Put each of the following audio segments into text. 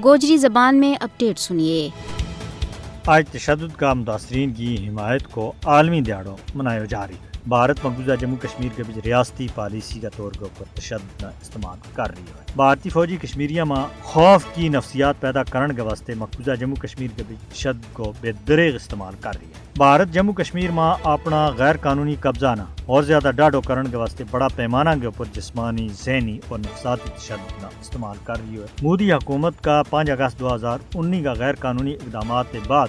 گوجری زبان میں اپڈیٹ سنیے۔ آج تشدد کا متاثرین کی حمایت کو عالمی دیہڑوں منایا جا رہی ہے۔ بھارت مقبوضہ جموں کشمیر کے بیچ ریاستی پالیسی کا طور کے اوپر تشدد کا استعمال کر رہی ہے۔ بھارتی فوجی کشمیریہ میں خوف کی نفسیات پیدا کرنے کے واسطے مقبوضہ جموں کشمیر کے بیچ تشدد کو بے دریغ استعمال کر رہی ہے۔ بھارت جموں کشمیر میں اپنا غیر قانونی قبضہ نہ اور زیادہ ڈاڈو کرنے کے واسطے بڑا پیمانہ کے اوپر جسمانی، ذہنی اور نفسیاتی تشدد کا استعمال کر رہی ہے۔ مودی حکومت کا 5 اگست 2019 کا غیر قانونی اقدامات کے بعد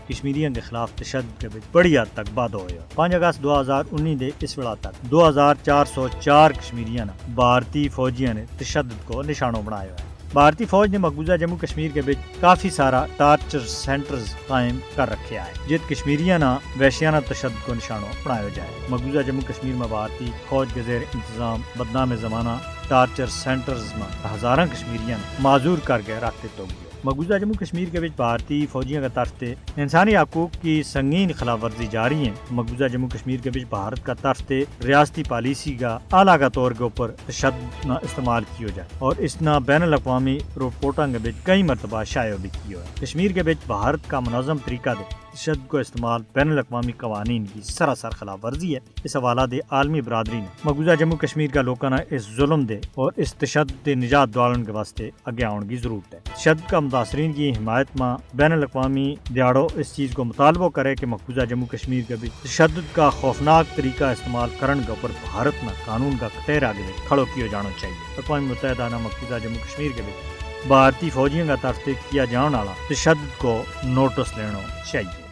کشمیریوں کے خلاف تشدد کے بڑی حد تک باد ہوئے۔ 5 اگست 2019 دے اس ویلا تک 2404 کشمیریوں نے بھارتی فوجیوں نے تشدد کو نشانوں بنایا ہے۔ بھارتی فوج نے مقبوضہ جموں کشمیر کے بیچ کافی سارا ٹارچر سینٹرز قائم کر رکھے ہیں جت کشمیریوں نے وحشیانہ تشدد کو نشانوں بنایا جائے۔ مقبوضہ جموں کشمیر میں بھارتی فوج کے زیر انتظام بدنام زمانہ ٹارچر سینٹرز میں ہزاروں کشمیریوں معذور کر کے رکھتے تو گئے۔ مقبوضہ جموں کشمیر کے بیچ بھارتی فوجیوں کا طرف سے انسانی حقوق کی سنگین خلاف ورزی جاری ہے۔ مقبوضہ جموں کشمیر کے بیچ بھارت کا طرف سے ریاستی پالیسی کا اعلیٰ کا طور کے اوپر تشدد نہ استعمال کیا جائے اور اس نہ بین الاقوامی رپورٹوں کے بیچ کئی مرتبہ شائع بھی کیا ہے۔ کشمیر کے بیچ بھارت کا منظم طریقہ دے تشدد کو استعمال بین الاقوامی قوانین کی سراسر خلاف ورزی ہے۔ اس حوالہ دے عالمی برادری نے مقبوضہ جموں کشمیر کا لوگوں نے اس ظلم دے اور اس تشدد دے نجات دلائن کے واسطے آگے آنے کی ضرورت ہے۔ تشدد کا متاثرین کی حمایت میں بین الاقوامی دیہڑوں اس چیز کو مطالبہ کرے کہ مقبوضہ جموں کشمیر کے بیچ تشدد کا خوفناک طریقہ استعمال کرنے کے اوپر بھارت میں قانون کا کٹیر آگے کھڑو کیا جانا چاہیے۔ اقوام متحدہ نے مقبوضہ جموں کشمیر کے بیچ بھارتی فوجیوں کا طرف سے کیا جانے والا تشدد کو نوٹس لینا چاہیے۔